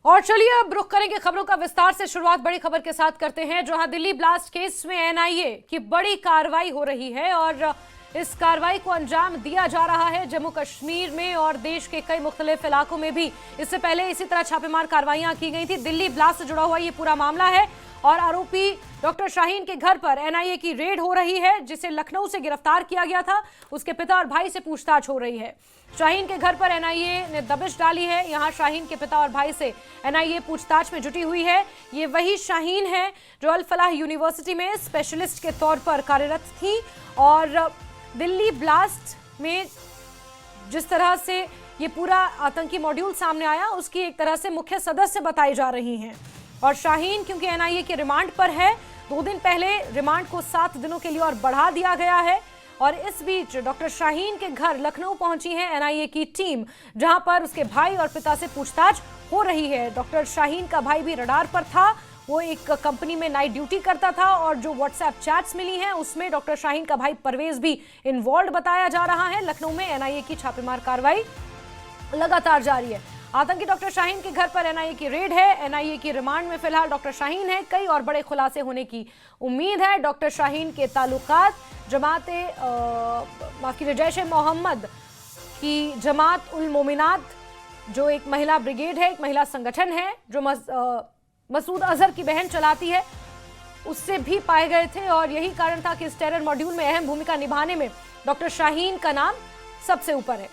और चलिए अब रुख करेंगे खबरों का विस्तार से। शुरुआत बड़ी खबर के साथ करते हैं, जहां दिल्ली ब्लास्ट केस में एनआईए की बड़ी कार्रवाई हो रही है और इस कार्रवाई को अंजाम दिया जा रहा है जम्मू कश्मीर में और देश के कई मुख्तलिफ इलाकों में भी। इससे पहले इसी तरह छापेमार कार्रवाइयां की गई थी। दिल्ली ब्लास्ट से जुड़ा हुआ ये पूरा मामला है और आरोपी डॉक्टर शाहीन के घर पर एनआईए की रेड हो रही है, जिसे लखनऊ से गिरफ्तार किया गया था। उसके पिता और भाई से पूछताछ हो रही है। शाहीन के घर पर एनआईए ने दबिश डाली है। यहां शाहीन के पिता और भाई से एनआईए पूछताछ में जुटी हुई है। ये वही शाहीन है जो अल फलाह यूनिवर्सिटी में स्पेशलिस्ट के तौर पर कार्यरत थी और दिल्ली ब्लास्ट में जिस तरह से ये पूरा आतंकी मॉड्यूल सामने आया, उसकी एक तरह से मुख्य सदस्य बताई जा रही हैं। और शाहीन क्योंकि एनआईए के रिमांड पर है, 2 दिन पहले रिमांड को 7 दिनों के लिए और बढ़ा दिया गया है। और इस बीच डॉक्टर शाहीन के घर लखनऊ पहुंची है एनआईए की टीम, जहां पर उसके भाई और पिता से पूछताछ हो रही है। डॉक्टर शाहीन का भाई भी रडार पर था। वो एक कंपनी में नाइट ड्यूटी करता था और जो व्हाट्सएप चैट्स मिली हैं उसमें डॉक्टर शाहीन का भाई परवेज भी इन्वॉल्व बताया जा रहा है। लखनऊ में एनआईए की छापेमार कार्रवाई लगातार जारी है। आतंकी डॉक्टर शाहीन के घर पर एनआईए की रेड है। एनआईए की रिमांड में फिलहाल डॉक्टर शाहीन है। कई और बड़े खुलासे होने की उम्मीद है। डॉक्टर शाहीन के ताल्लुकात जैश ए मोहम्मद की जमात उल मोमिनात, जो एक महिला ब्रिगेड है, एक महिला संगठन है जो मसूद अजहर की बहन चलाती है, उससे भी पाए गए थे। और यही कारण था कि इस टेरर मॉड्यूल में अहम भूमिका निभाने में डॉक्टर शाहीन का नाम सबसे ऊपर है।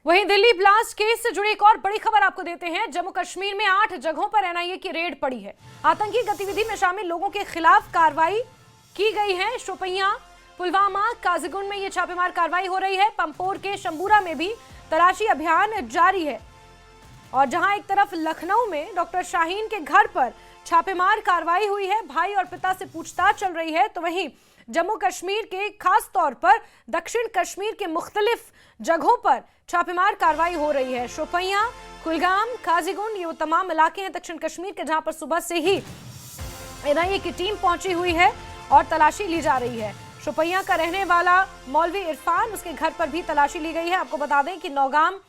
वहीं दिल्ली ब्लास्ट केस से जुड़ी एक और बड़ी खबर आपको देते हैं। जम्मू कश्मीर में 8 जगहों पर एनआईए की रेड पड़ी है। आतंकी गतिविधि में शामिल लोगों के खिलाफ कार्रवाई की गई है। शोपियां, पुलवामा, काजीगुंड में ये छापेमार कार्रवाई हो रही है। पंपोर के शंबूरा में भी तलाशी अभियान जारी है। और जहां एक तरफ लखनऊ में डॉक्टर शाहीन के घर पर छापेमार कार्रवाई हुई है, भाई और पिता से पूछताछ चल रही है, तो वहीं जम्मू कश्मीर के खास तौर पर दक्षिण कश्मीर के मुख्तलिफ जगहों पर छापेमार कार्रवाई हो रही है। शोपियां, कुलगाम, काजीगुंड, ये वो तमाम इलाके हैं दक्षिण कश्मीर के जहां पर सुबह से ही एनआईए की टीम पहुंची हुई है और तलाशी ली जा रही है। शोपियां का रहने वाला मौलवी इरफान, उसके घर पर भी तलाशी ली गई है। आपको बता दें कि नौगाम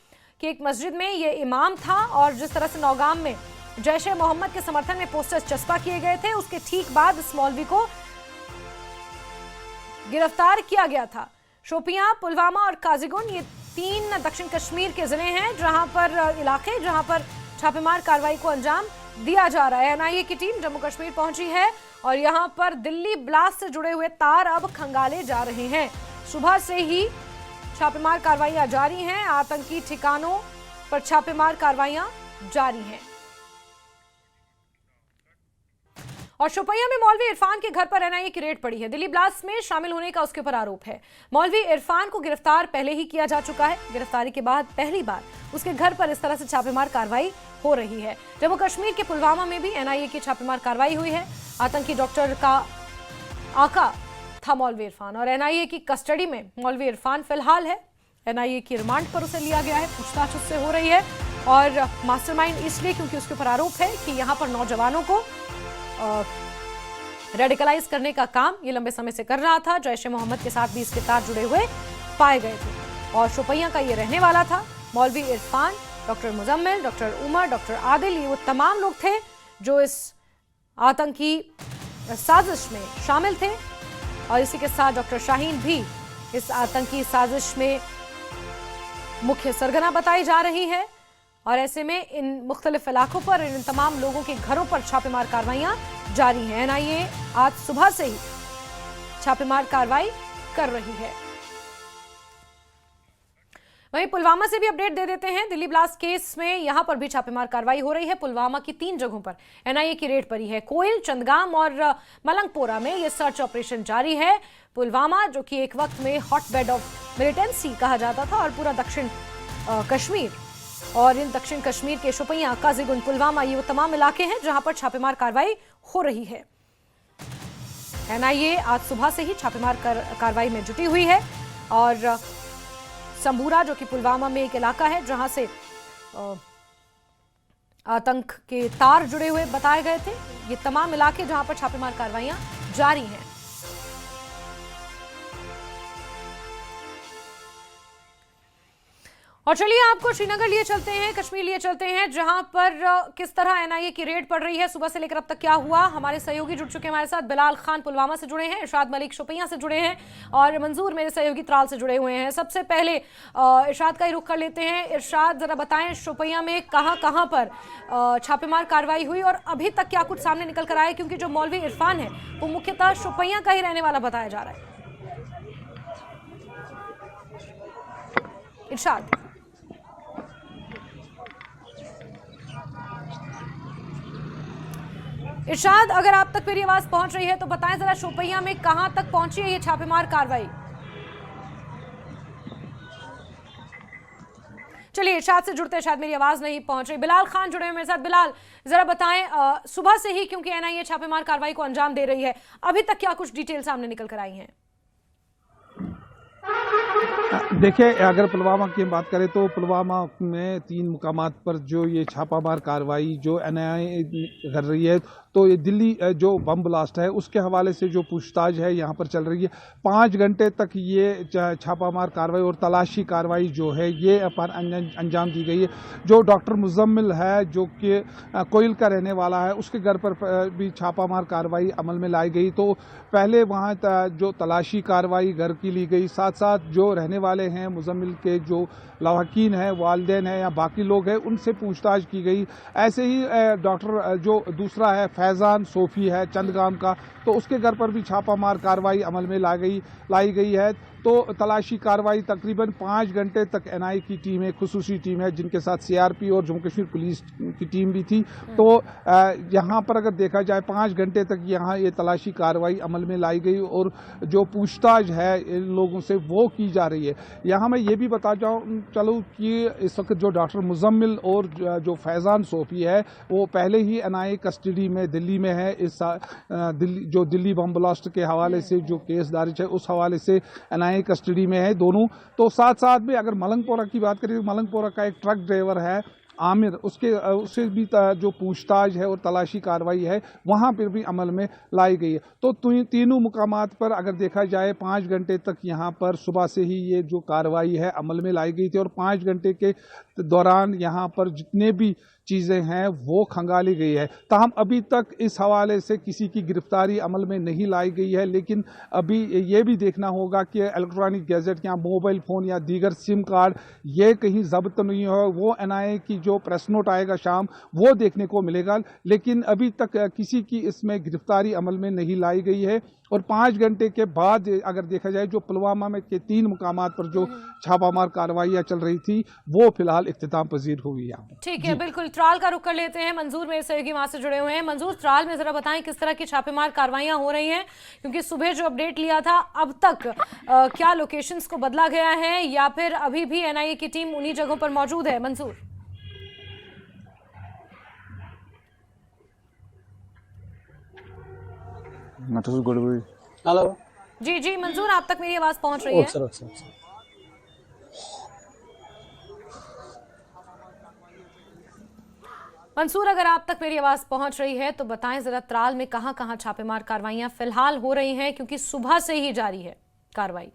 की एक मस्जिद में ये इमाम था और जिस तरह से नौगाम में जैश ए मोहम्मद के समर्थन में पोस्टर्स चस्पा किए गए थे, उसके ठीक बाद इस मौलवी को गिरफ्तार किया गया था। शोपियां, पुलवामा और काजीगुंड ये 3 दक्षिण कश्मीर के जिले हैं जहां पर छापेमार कार्रवाई को अंजाम दिया जा रहा है। एनआईए की टीम जम्मू कश्मीर पहुंची है और यहां पर दिल्ली ब्लास्ट से जुड़े हुए तार अब खंगाले जा रहे हैं। सुबह से ही छापेमार कार्रवाइयां जारी हैं। आतंकी ठिकानों पर छापेमार कार्रवाइयां जारी हैं। और शोपियां में मौलवी इरफान के घर पर एनआईए की रेड पड़ी है। दिल्ली ब्लास्ट में शामिल होने का उसके ऊपर आरोप है। मौलवी इरफान को गिरफ्तार पहले ही किया जा चुका है। गिरफ्तारी के बाद पहली बार उसके घर पर इस तरह से छापेमार कार्रवाई हो रही है। जम्मू कश्मीर के पुलवामा में भी एनआईए की छापेमार कार्रवाई हुई है। आतंकी डॉक्टर का आका था मौलवी इरफान और एनआईए की कस्टडी में मौलवी इरफान फिलहाल है। एनआईए की रिमांड पर उसे लिया गया है, पूछताछ उससे हो रही है। और मास्टरमाइंड इसलिए क्योंकि उसके ऊपर आरोप है कि यहाँ पर नौजवानों को रेडिकलाइज करने का काम ये लंबे समय से कर रहा था। जैश ए मोहम्मद के साथ भी इसके तार जुड़े हुए पाए गए थे। और शोपियां का ये रहने वाला था। मौलवी Irfan, doctor Muzammil, doctor Umar, doctor Adil, ये वो तमाम लोग थे जो इस आतंकी साजिश में शामिल थे। और इसी के साथ डॉक्टर शाहीन भी इस आतंकी साजिश में मुख्य सरगना बताई जा रही है। और ऐसे में इन मुख्तलिफ इलाकों पर इन तमाम लोगों के घरों पर छापेमार कार्रवाइयां जारी हैं। एनआईए आज सुबह से ही छापेमार कार्रवाई कर रही है। वहीं पुलवामा से भी अपडेट दे देते हैं। दिल्ली ब्लास्ट केस में यहां पर भी छापेमार कार्रवाई हो रही है। पुलवामा की 3 जगहों पर एनआईए की रेड पड़ी है। कोयल, चंदगाम और मलंगपोरा में यह सर्च ऑपरेशन जारी है। पुलवामा, जो कि एक वक्त में हॉटबेड ऑफ मिलिटेंसी कहा जाता था, और पूरा दक्षिण कश्मीर और इन दक्षिण कश्मीर के शोपियां, काजीगुंड, पुलवामा, ये वो तमाम इलाके हैं जहां पर छापेमार कार्रवाई हो रही है। एनआईए आज सुबह से ही छापेमार कार्रवाई में जुटी हुई है और संबूरा जो कि पुलवामा में एक इलाका है जहां से आतंक के तार जुड़े हुए बताए गए थे, ये तमाम इलाके जहां पर छापेमार कार्रवाइयां जारी हैं। और चलिए आपको श्रीनगर लिए चलते हैं, कश्मीर लिए चलते हैं, जहां पर किस तरह एनआईए की रेड पड़ रही है सुबह से लेकर अब तक क्या हुआ। हमारे सहयोगी जुड़ चुके हैं हमारे साथ। बिलाल खान पुलवामा से जुड़े हैं, इरशाद मलिक शोपियां से जुड़े हैं और मंजूर मेरे सहयोगी त्राल से जुड़े हुए हैं। सबसे पहले इरशाद का ही रुख कर लेते हैं। इरशाद, जरा बताएं शोपियां में कहां पर छापेमार कार्रवाई हुई और अभी तक क्या कुछ सामने निकल कर आया, क्योंकि जो मौलवी इरफान है वो मुख्यतः शोपियां का ही रहने वाला बताया जा रहा है। इरशाद। इरशाद, अगर आप तक मेरी आवाज पहुंच रही है तो बताएं जरा शोपियां में कहां तक पहुंची है ये छापेमार कार्रवाई। चलिए इरशाद से जुड़ते हैं, शायद मेरी आवाज नहीं पहुंच रही। बिलाल खान जुड़े हैं मेरे साथ। बिलाल, जरा बताएं सुबह से ही क्योंकि एनआईए छापेमार कार्रवाई को अंजाम दे रही है, अभी तक क्या कुछ डिटेल सामने निकल कर आई हैं? देखिए, अगर पुलवामा की बात करें तो पुलवामा में 3 मुकामात पर जो ये छापामार कार्रवाई जो एनआईए कर रही है, तो ये दिल्ली जो बम ब्लास्ट है उसके हवाले से जो पूछताछ है यहाँ पर चल रही है। 5 घंटे तक ये छापामार कार्रवाई और तलाशी कार्रवाई जो है ये पर अंजाम दी गई है। जो डॉक्टर मुजम्मिल है जो कि कोयल का रहने वाला है, उसके घर पर भी छापामार कार्रवाई अमल में लाई गई। तो पहले वहाँ जो तलाशी कार्रवाई घर की ली गई, साथ साथ जो रहने वाले हैं मुजम्मिल के जो लवाकीन हैं, वालिदैन हैं या बाकी लोग हैं, उनसे पूछताछ की गई। ऐसे ही डॉक्टर जो दूसरा है फैज़ान सोफ़ी है चंदगाम का, तो उसके घर पर भी छापामार कार्रवाई अमल में लाई गई है। तो तलाशी कार्रवाई तकरीबन 5 घंटे तक एनआईए की टीम है, खुसूसी टीम है जिनके साथ सीआरपी और जम्मू कश्मीर पुलिस की टीम भी थी। तो यहाँ पर अगर देखा जाए 5 घंटे तक यहाँ ये तलाशी कार्रवाई अमल में लाई गई और जो पूछताछ है इन लोगों से वो की जा रही है। यहाँ मैं ये भी बता चलूँ कि इस वक्त जो डॉक्टर मुजम्मिल और जो फैज़ान सोफ़ी है वो पहले ही एनआईए कस्टडी में दिल्ली में है। इस दिल्ली बम ब्लास्ट के हवाले से जो केस दर्ज है उस हवाले से एनआईए कस्टडी में है दोनों। तो साथ साथ में अगर मलंगपोरा की बात करें तो मलंगपोरा का एक ट्रक ड्राइवर है आमिर, उससे भी जो पूछताछ है और तलाशी कार्रवाई है वहाँ पर भी अमल में लाई गई है। तो तीनों मुकामात पर अगर देखा जाए 5 घंटे तक यहाँ पर सुबह से ही ये जो कार्रवाई है अमल में लाई गई थी और 5 घंटे के दौरान यहाँ पर जितने भी चीज़ें हैं वो खंगाली गई है। ताहम अभी तक इस हवाले से किसी की गिरफ्तारी अमल में नहीं लाई गई है, लेकिन अभी ये भी देखना होगा कि इलेक्ट्रॉनिक गैजेट या मोबाइल फ़ोन या दीगर सिम कार्ड ये कहीं जब्त नहीं हो। वो एनआईए की जो प्रेस नोट आएगा शाम वो देखने को मिलेगा, लेकिन अभी तक किसी की इसमें गिरफ्तारी अमल में नहीं लाई गई है। और 5 घंटे के बाद अगर देखा जाए जो पुलवामा में के 3 मुकामात पर जो छापामार कार्रवाइयाँ चल रही थी वो फिलहाल इख्तिताम पजीर हुई है। ठीक है, बिल्कुल। त्राल का रुख कर लेते हैं। मंजूर मेरे सहयोगी वहां से जुड़े हुए हैं। मंजूर, त्राल में जरा बताएं किस तरह की छापेमार कार्रवाइयां हो रही हैं, क्योंकि सुबह जो अपडेट लिया था अब तक क्या लोकेशंस को बदला गया है या फिर अभी भी एनआईए की टीम उन्हीं जगहों पर मौजूद है? मंजूर। हेलो जी जी मंजूर, आप तक मेरी आवाज पहुंच रही है? मंसूर, अगर आप तक मेरी आवाज पहुंच रही है तो बताएं जरा त्राल में कहां कहां छापेमार कार्रवाइयां फिलहाल हो रही हैं, क्योंकि सुबह से ही जारी है कार्रवाई।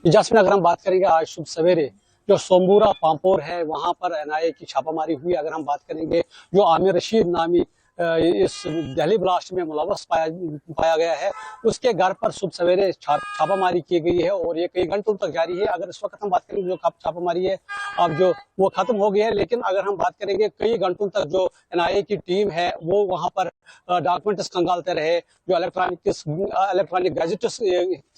जासमीन, अगर हम बात करेंगे आज शुभ सवेरे जो सोमबूरा पामपोर है वहां पर एनआईए की छापामारी हुई। अगर हम बात करेंगे जो आमिर रशीद नामी इस दिल्ली ब्लास्ट में मुलव्वस पाया गया है उसके घर पर सुबह सवेरे छापामारी की गई है और ये कई घंटों तक जारी है। अगर इस वक्त हम बात करेंगे जो छापामारी है अब जो वो खत्म हो गई है, लेकिन अगर हम बात करेंगे कई घंटों तक जो एनआईए की टीम है वो वहां पर डॉक्यूमेंट्स खंगालते रहे, जो इलेक्ट्रॉनिक गैजेट्स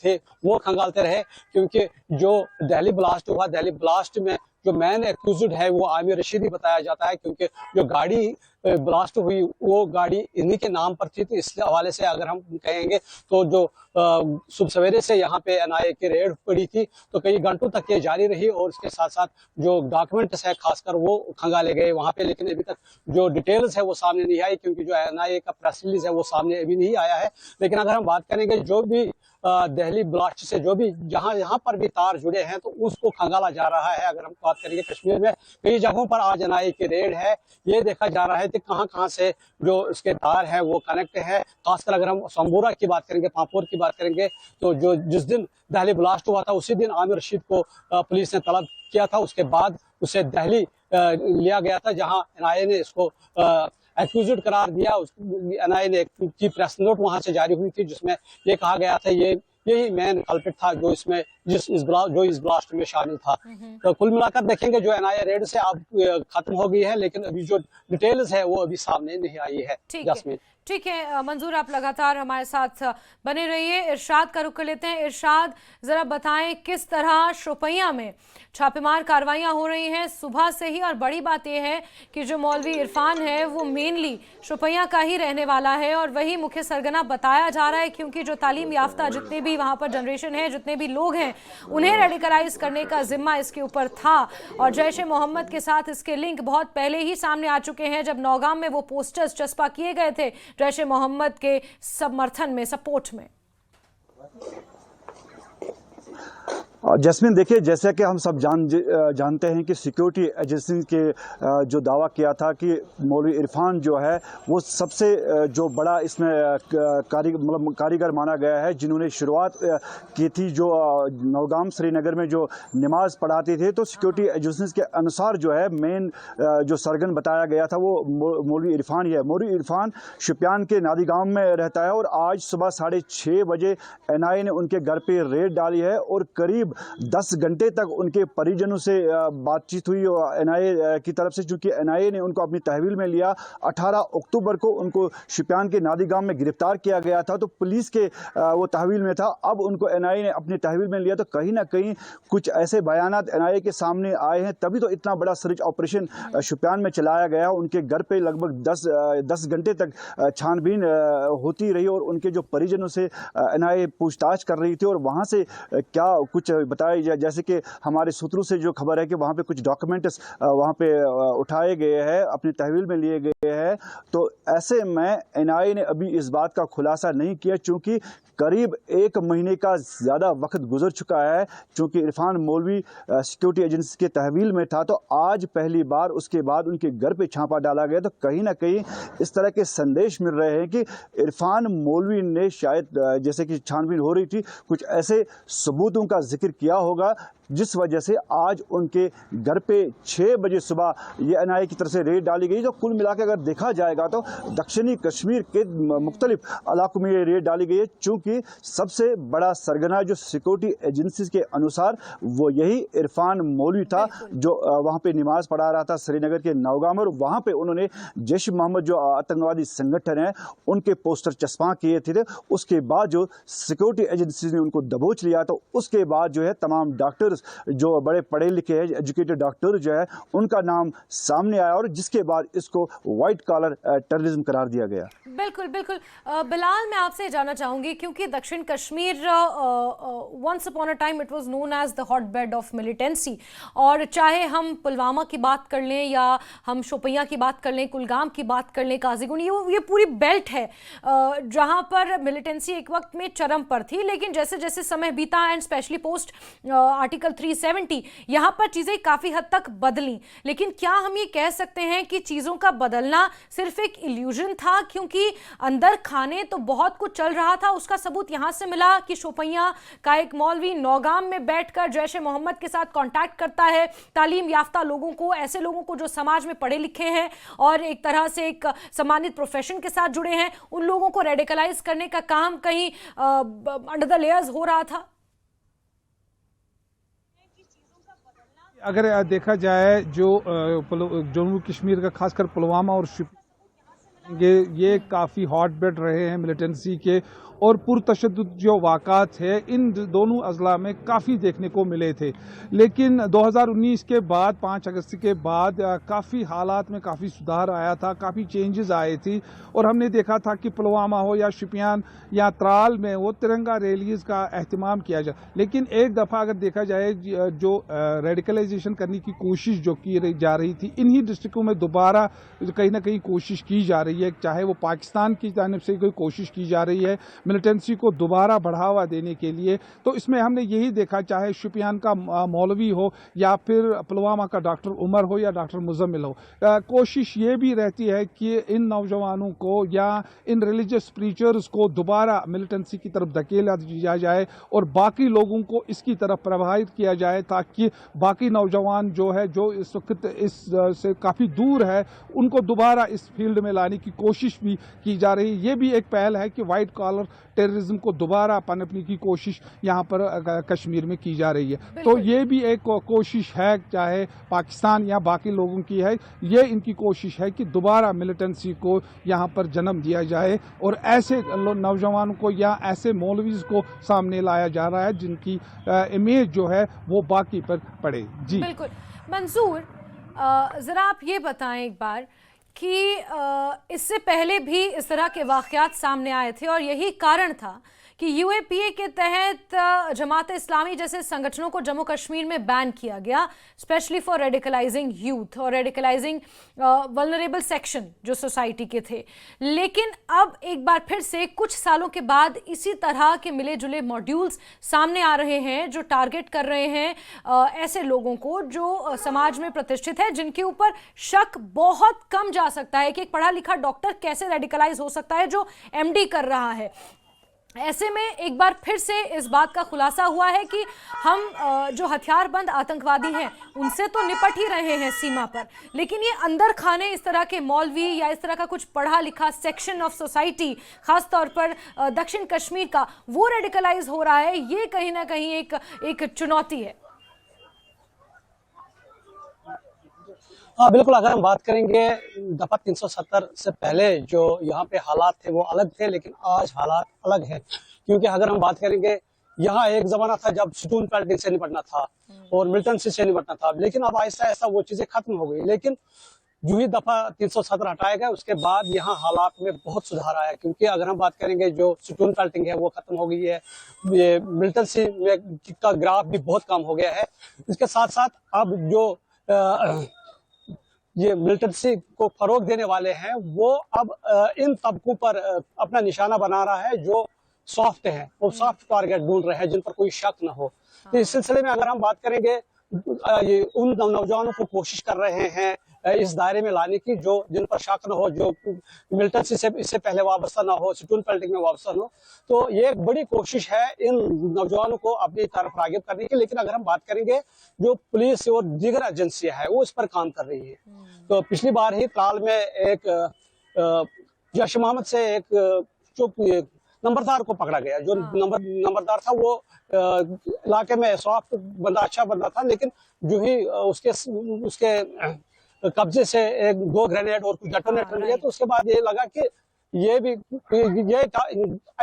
थे वो खंगालते रहे, क्योंकि जो दिल्ली ब्लास्ट हुआ, दिल्ली ब्लास्ट में जो मैन एक्यूज्ड है वो आमिर रशीद ही बताया जाता है, क्योंकि जो गाड़ी ब्लास्ट हुई वो गाड़ी इन्हीं के नाम पर थी। तो इस हवाले से अगर हम कहेंगे तो जो सुबह सवेरे से यहाँ पे एनआईए की रेड पड़ी थी तो कई घंटों तक ये जारी रही और उसके साथ साथ जो डॉक्यूमेंट्स है खासकर वो खंगाले गए वहाँ पे। लेकिन अभी तक जो डिटेल्स है वो सामने नहीं आई, क्योंकि जो एनआईए का प्रेस रिलीज है वो सामने अभी नहीं आया है। लेकिन अगर हम बात करेंगे जो भी दिल्ली ब्लास्ट से जो भी यहाँ पर भी तार जुड़े हैं तो उसको खंगाला जा रहा है। अगर हम बात करेंगे कश्मीर में कई जगहों पर आज एनआईए की रेड है, ये देखा जा रहा है कि कहाँ से जो इसके तार है वो कनेक्ट है। खासकर अगर हम सोमबूरा की बात करेंगे, पांपोर की बात करेंगे तो जो जिस दिन दिल्ली ब्लास्ट हुआ था उसी दिन आमिर रशीद को पुलिस ने तलब किया था। उसके बाद उसे दिल्ली लिया गया था जहाँ एनआईए ने इसको एक्यूज्ड करार दिया। एनआईए ने की प्रेस नोट वहां से जारी हुई थी जिसमें ये कहा गया था यही मेन कल्प्रिट था जो इस ब्लास्ट में शामिल था। तो कुल मिलाकर देखेंगे जो एनआईए रेड से अब खत्म हो गई है, लेकिन अभी जो डिटेल्स है वो अभी सामने नहीं आई है। ठीक है मंजूर, आप लगातार हमारे साथ बने रहिए। इरशाद का रुख कर लेते हैं। इरशाद, जरा बताएं किस तरह शोपियां में छापेमार कार्रवाइयां हो रही हैं सुबह से ही, और बड़ी बात यह है कि जो मौलवी इरफान है वो मेनली शोपियां का ही रहने वाला है और वही मुख्य सरगना बताया जा रहा है, क्योंकि जो तालीम याफ्ता जितने भी वहां पर जनरेशन है, जितने भी लोग हैं, उन्हें रेडिकलाइज करने का जिम्मा इसके ऊपर था। और जैश ए मोहम्मद के साथ इसके लिंक बहुत पहले ही सामने आ चुके हैं, जब नौगाम में वो पोस्टर्स चस्पा किए गए थे जैश ए मोहम्मद के समर्थन में, सपोर्ट में। जैस्मिन, देखिए जैसे कि हम सब जानते हैं कि सिक्योरिटी एजेंसी के जो दावा किया था कि मौलवी इरफान जो है वो सबसे जो बड़ा इसमें कारीगर माना गया है, जिन्होंने शुरुआत की थी जो नौगाम श्रीनगर में जो नमाज पढ़ाते थे। तो सिक्योरिटी एजेंसी के अनुसार जो है मेन जो सरगन बताया गया था वो मौलवी इरफान ही है। मौलवी इरफान शोपियान के नादी गांव में रहता है और आज सुबह 6:30 बजे एनआईए ने उनके घर पे रेड डाली है और करीब 10 घंटे तक उनके परिजनों से बातचीत हुई एनआईए की तरफ से, क्योंकि एनआईए ने उनको अपनी तहवील में लिया। 18 अक्टूबर को उनको शोपियान के नादी गांव में गिरफ्तार किया गया था, तो पुलिस के वो तहवील में था। अब उनको एनआईए ने अपनी तहवील में लिया, तो कहीं ना कहीं कुछ ऐसे बयानात एनआईए के सामने आए हैं, तभी तो इतना बड़ा सर्च ऑपरेशन शोपियान में चलाया गया। उनके घर पे लगभग 10 घंटे तक छानबीन होती रही और उनके जो परिजनों से एनआईए पूछताछ कर रही थी और वहाँ से क्या कुछ बताया जाए, जैसे कि हमारे सूत्रों से जो खबर है कि वहाँ पे कुछ डॉक्यूमेंट्स वहाँ पे उठाए गए हैं, अपनी तहवील में लिए गए हैं। तो ऐसे में एनआईए ने अभी इस बात का खुलासा नहीं किया, क्योंकि करीब 1 महीने का ज़्यादा वक्त गुजर चुका है। क्योंकि इरफान मौलवी सिक्योरिटी एजेंसी के तहवील में था, तो आज पहली बार उसके बाद उनके घर पे छापा डाला गया। तो कहीं ना कहीं इस तरह के संदेश मिल रहे हैं कि इरफान मौलवी ने शायद जैसे कि छानबीन हो रही थी, कुछ ऐसे सबूतों का जिक्र किया होगा जिस वजह से आज उनके घर पे 6 बजे सुबह ये एनआईए की तरफ से रेड डाली गई। तो कुल मिलाकर अगर देखा जाएगा तो दक्षिणी कश्मीर के मुख्तलिफ इलाकों में ये रेड डाली गई है, चूँकि सबसे बड़ा सरगना जो सिक्योरिटी एजेंसी के अनुसार वो यही इरफान मौलवी था, जो वहाँ पे नमाज पढ़ा रहा था श्रीनगर के नौगाम में। और वहाँ पे उन्होंने जैश ए मोहम्मद जो आतंकवादी संगठन है उनके पोस्टर चस्पा किए थे। उसके बाद जो सिक्योरिटी एजेंसी ने उनको दबोच लिया, तो उसके बाद जो है तमाम डॉक्टर्स जो बड़े पढ़े लिखे हैं, एजुकेटेड डॉक्टर जो है, उनका नाम सामने आया और जिसके बाद इसको व्हाइट कॉलर टेररिज्म करार दिया गया। बिल्कुल बिल्कुल। बिलाल, मैं आपसे जानना चाहूंगी, क्योंकि दक्षिण Kashmir once upon a time it was known as the hot bed of militancy, और चाहे हम पुलवामा की बात कर लें या हम शोपियां की बात कर लें, कुलगाम की बात कर लें, काजीगुंड, ये पूरी बेल्ट है जहां पर मिलिटेंसी एक वक्त में चरम पर थी। लेकिन जैसे जैसे समय बीता एंड स्पेशली पोस्ट आर्टिकल 370 यहाँ पर चीजें काफी हद तक बदली। लेकिन क्या हम ये कह सकते हैं कि चीजों का बदलना सिर्फ एक इल्यूजन था, क्योंकि अंदर खाने तो बहुत कुछ चल रहा था। उसका सबूत यहां से मिला कि शोपियां का एक मौलवी नौगाम में बैठकर जैश ए मोहम्मद के साथ कांटेक्ट करता है, तालीम याफ्ता लोगों को, ऐसे लोगों को जो समाज में पढ़े लिखे हैं और एक तरह से एक सम्मानित प्रोफेशन के साथ जुड़े हैं, उन लोगों को रेडिकलाइज करने का काम कहीं अंडर द लेयर्स हो रहा था। अगर देखा जाए जो जम्मू कश्मीर का खासकर पुलवामा और ये काफ़ी हॉट बेड रहे हैं मिलिटेंसी के, और पुरतशद्दुद जो वाक़ात है इन दोनों अजला में काफ़ी देखने को मिले थे। लेकिन 2019 के बाद 5 अगस्त के बाद काफ़ी हालात में काफ़ी सुधार आया था, काफ़ी चेंजेस आए थी और हमने देखा था कि पुलवामा हो या शुपियान या त्राल में वो तिरंगा रैलीज़ का एहतमाम किया जाए। लेकिन एक दफ़ा अगर देखा जाए जो रेडिकलाइजेशन करने की कोशिश जो की जा रही थी, इन्हीं डिस्ट्रिक्टों में दोबारा कहीं ना कहीं कोशिश की जा रही है, चाहे वो पाकिस्तान की जानिब से कोई कोशिश की जा रही है मिलिटेंसी को दोबारा बढ़ावा देने के लिए। तो इसमें हमने यही देखा, चाहे शुपियान का मौलवी हो या फिर पुलवामा का डॉक्टर उमर हो या डॉक्टर मुजम्मिल हो, कोशिश ये भी रहती है कि इन नौजवानों को या इन रिलीजियस प्रीचर्स को दोबारा मिलिटेंसी की तरफ धकेला दिया जाए और बाकी लोगों को इसकी तरफ प्रभावित किया जाए, ताकि बाकी नौजवान जो है जो इस वक्त इस से काफ़ी दूर है उनको दोबारा इस फील्ड में लाने की कोशिश भी की जा रही है। ये भी एक पहल है कि वाइट कॉलर टेररिज्म को दोबारा पनपने की कोशिश यहाँ पर कश्मीर में की जा रही है। तो ये भी एक कोशिश है, चाहे पाकिस्तान या बाकी लोगों की है, ये इनकी कोशिश है कि दोबारा मिलिटेंसी को यहाँ पर जन्म दिया जाए और ऐसे नौजवानों को या ऐसे मौलवीज को सामने लाया जा रहा है जिनकी इमेज जो है वो बाकी पर पड़े। जी बिल्कुल। मंजूर, ज़रा आप ये बताएं एक बार कि इससे पहले भी इस तरह के वाक़यात सामने आए थे और यही कारण था कि यूएपीए के तहत जमात इस्लामी जैसे संगठनों को जम्मू कश्मीर में बैन किया गया, स्पेशली फॉर रेडिकलाइजिंग यूथ और रेडिकलाइजिंग वल्नरेबल सेक्शन जो सोसाइटी के थे। लेकिन अब एक बार फिर से कुछ सालों के बाद इसी तरह के मिले जुले मॉड्यूल्स सामने आ रहे हैं जो टारगेट कर रहे हैं ऐसे लोगों को जो समाज में प्रतिष्ठित है, जिनके ऊपर शक बहुत कम जा सकता है कि एक पढ़ा लिखा डॉक्टर कैसे रेडिकलाइज हो सकता है जो एमडी कर रहा है। ऐसे में एक बार फिर से इस बात का खुलासा हुआ है कि हम जो हथियारबंद आतंकवादी हैं उनसे तो निपट ही रहे हैं सीमा पर, लेकिन ये अंदर खाने इस तरह के मौलवी या इस तरह का कुछ पढ़ा लिखा सेक्शन ऑफ सोसाइटी, खास तौर पर दक्षिण कश्मीर का, वो रेडिकलाइज हो रहा है। ये कहीं ना कहीं एक चुनौती है। हाँ बिल्कुल, अगर हम बात करेंगे दफा 370 से पहले जो यहाँ पे हालात थे वो अलग थे, लेकिन आज हालात अलग हैं। क्योंकि अगर हम बात करेंगे, यहाँ एक जमाना था जब स्टून पेल्टिंग से निपटना था और मिलिटेंसी से निपटना था, लेकिन अब ऐसा ऐसा वो चीजें खत्म हो गई। लेकिन जो ही दफा 370 हटाया गया उसके बाद यहाँ हालात में बहुत सुधार आया। क्योंकि अगर हम बात करेंगे जो स्टून पेल्टिंग है वो खत्म हो गई है, ये मिलिटेंसी का ग्राफ भी बहुत कम हो गया है। इसके साथ साथ अब जो ये मिलिटेंसी को फरोग देने वाले हैं वो अब इन तबकों पर अपना निशाना बना रहा है जो सॉफ्ट है, वो सॉफ्ट टारगेट ढूंढ रहे हैं जिन पर कोई शक न हो। तो इस सिलसिले में अगर हम बात करेंगे, ये उन नौजवानों को कोशिश कर रहे हैं इस दायरे में लाने की जो जिन पर शक न हो, जो मिलिटेंसी से इससे पहले वाबस्ता ना हो, स्टून पेल्टिंग में वाबस्ता न हो। तो ये एक बड़ी कोशिश है इन नौजवानों को अपनी तरफ रागिब करने की। लेकिन अगर हम बात करेंगे, जो पुलिस और दीगर एजेंसियां है वो इस पर काम कर रही है। तो पिछली बार ही त्राल में एक जैश मोहम्मद से एक जो नंबरदार को पकड़ा गया। जो नंबरदार था वो इलाके में सॉफ्ट बंदा, अच्छा बंदा था, लेकिन जो ही उसके कब्जे से 2 ग्रेनेड और कुछ डेटोनेटर मिले, तो उसके बाद ये लगा कि ये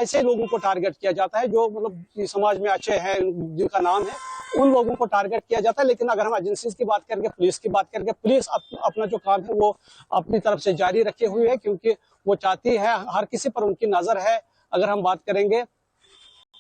ऐसे लोगों को टारगेट किया जाता है जो मतलब समाज में अच्छे हैं, जिनका नाम है, उन लोगों को टारगेट किया जाता है। लेकिन अगर हम एजेंसीज की बात करेंगे, पुलिस की बात करेंगे, पुलिस अपना जो काम है वो अपनी तरफ से जारी रखे हुए है, क्योंकि वो चाहती है, हर किसी पर उनकी नजर है। अगर हम बात करेंगे,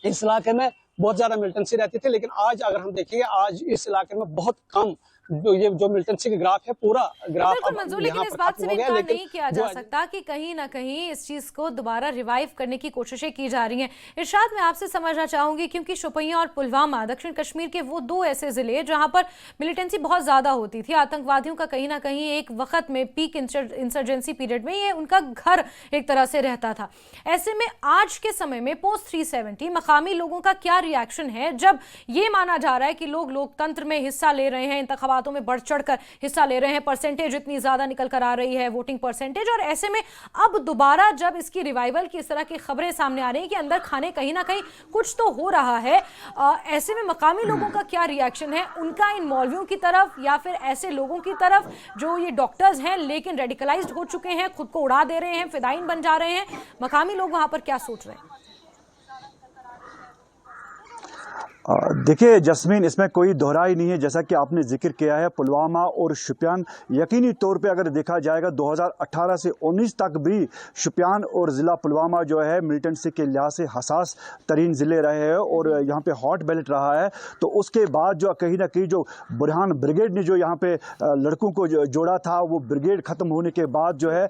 इस इलाके में बहुत ज्यादा मिलिटेंसी रहती थी, लेकिन आज अगर हम देखेंगे, आज इस इलाके में बहुत कम जो मिलिटेंसी का ग्राफ है, पूरा ग्राफ मंजूर, लेकिन इस बात से भी इनकार नहीं किया जा सकता कि कहीं ना कहीं इस चीज को दोबारा रिवाइव करने की कोशिशें की जा रही हैं। इरशाद, मैं आपसे समझना चाहूंगी, क्योंकि शोपियां और पुलवामा दक्षिण कश्मीर के वो 2 ऐसे जिले जहां पर मिलिटेंसी बहुत ज्यादा होती थी, आतंकवादियों का कहीं ना कहीं एक वक्त में पीक इंसर्जेंसी पीरियड में ये उनका घर एक तरह से रहता था। ऐसे में आज के समय में पोस्ट 370 मकामी लोगों का क्या रिएक्शन है जब ये माना जा रहा है कि लोग लोकतंत्र में हिस्सा ले रहे हैं, इंतखाबातों में बढ़ चढ़कर हिस्सा ले रहे हैं, परसेंटेज इतनी ज्यादा निकल कर आ रही है, वोटिंग परसेंटेज, और ऐसे में अब दोबारा जब इसकी रिवाइवल की इस तरह की खबरें सामने आ रही हैं कि अंदर खाने कहीं ना कहीं कुछ तो हो रहा है, ऐसे में मकामी लोगों का क्या रिएक्शन है, उनका इन मौलवियों की तरफ या फिर ऐसे लोगों की तरफ जो ये डॉक्टर्स हैं लेकिन रेडिकलाइज्ड हो चुके हैं, खुद को उड़ा दे रहे हैं, फिदाइन बन जा रहे हैं, मकामी लोग वहां पर क्या सोच रहे हैं? देखिए जस्मीन, इसमें कोई दोहराई नहीं है। जैसा कि आपने जिक्र किया है, पुलवामा और शुपियान यकीनी तौर पे अगर देखा जाएगा 2018 से 19 तक भी शुपियान और ज़िला पुलवामा जो है मिलिटेंसी के लिहाज से हसास तरीन ज़िले रहे हैं और यहाँ पे हॉट बेल्ट रहा है। तो उसके बाद जो कहीं ना कहीं जो बुरहान ब्रिगेड ने जो यहाँ पे लड़कों को जोड़ा था, वो ब्रिगेड ख़त्म होने के बाद जो है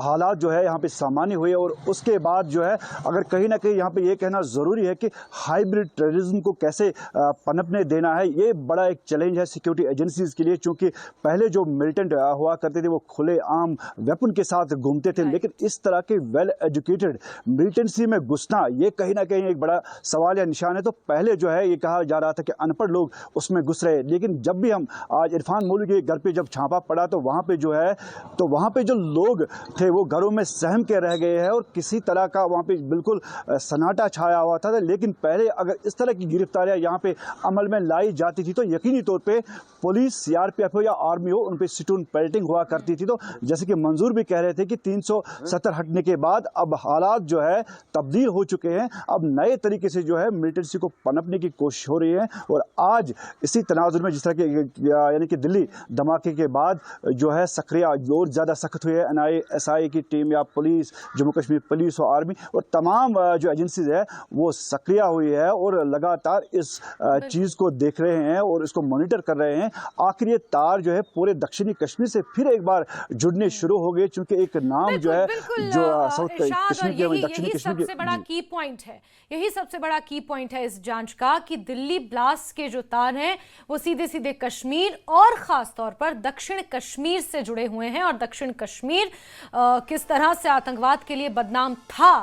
हालात जो है यहाँ पे सामान्य हुए। और उसके बाद जो है अगर कहीं ना कहीं यहाँ पे ये कहना ज़रूरी है कि हाइब्रिड टेररिज्म को कैसे पनपने देना है, ये बड़ा एक चैलेंज है सिक्योरिटी एजेंसीज के लिए। क्योंकि पहले जो मिलिटेंट हुआ करते थे वो खुले आम वेपन के साथ घूमते थे, लेकिन इस तरह के वेल एजुकेटेड मिलिटेंसी में घुसना ये कहीं ना कहीं एक बड़ा सवाल या निशान है। तो पहले जो है ये कहा जा रहा था कि अनपढ़ लोग उसमें घुस रहे, लेकिन जब भी हम आज इरफान मौलवी के घर पे जब छापा पड़ा तो वहाँ पे जो है तो वहाँ पे जो लोग थे वो घरों में सहम के रह गए हैं और किसी तरह का वहाँ पे बिल्कुल सन्नाटा छाया हुआ था। लेकिन पहले अगर इस तरह की गिरफ्तारियां यहाँ पे अमल में लाई जाती थी तो यकीनी तौर पे पुलिस, सीआरपीएफ हो या आर्मी हो, उन पे सिटून पेल्टिंग हुआ करती थी। तो जैसे कि मंजूर भी कह रहे थे कि 370 हटने के बाद अब हालात जो है तब्दील हो चुके हैं। अब नए तरीके से जो है मिलिटेंसी को पनपने की कोशिश हो रही है। और आज इसी तनाजुर में जिस तरह के यानी कि दिल्ली धमाके के बाद जो है सक्रिय और ज़्यादा सख्त हुई है एनआईए, एसआई की टीम या पुलिस, जम्मू कश्मीर पुलिस और आर्मी और तमाम जो एजेंसीज है वो सक्रिय हुई है और लगातार इस चीज़ को देख रहे हैं और इसको मॉनिटर कर रहे हैं। आखिर ये तार जो है पूरे दक्षिणी कश्मीर से फिर एक बार जुड़ने शुरू हो गए, क्योंकि एक नाम जो है जो साउथ कश्मीर के दक्षिणी कश्मीर सबसे बड़ा की पॉइंट है, यही सबसे बड़ा की पॉइंट है इस जांच का कि दिल्ली ब्लास्ट के जो तार हैं वो सीधे सीधे कश्मीर और खास तौर पर दक्षिण कश्मीर से जुड़े हुए हैं। और दक्षिण कश्मीर किस तरह से आतंकवाद के लिए बदनाम था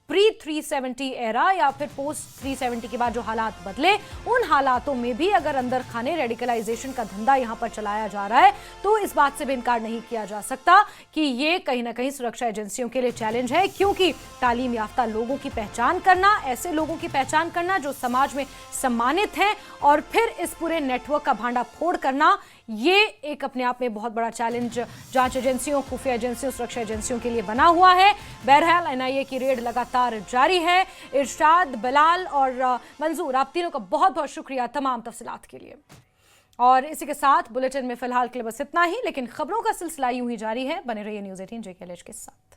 प्री 370 एरा या फिर पोस्ट 370 के बाद जो हालात बदले, उन हालातों में भी अगर अंदर खाने रेडिकलाइजेशन का धंधा यहां पर चलाया जा रहा है तो इस बात से भी इनकार नहीं किया जा सकता कि ये कहीं ना कहीं सुरक्षा एजेंसियों के लिए चैलेंज है। क्योंकि तालीम याफ्ता लोगों की पहचान करना, ऐसे लोगों की पहचान करना जो समाज में सम्मानित हैं और फिर इस पूरे नेटवर्क का भांडा फोड़ करना, ये एक अपने आप में बहुत बड़ा चैलेंज जांच एजेंसियों, खुफिया एजेंसियों, सुरक्षा एजेंसियों के लिए बना हुआ है। बहरहाल एनआईए की रेड लगातार जारी है। इरशाद, बिलाल और मंजूर, आप तीनों का बहुत बहुत शुक्रिया तमाम तफसीलात के लिए। और इसी के साथ बुलेटिन में फिलहाल के लिए बस इतना ही, लेकिन खबरों का सिलसिला यूं ही जारी है। बने रहिए न्यूज़ 18 JKLH के साथ।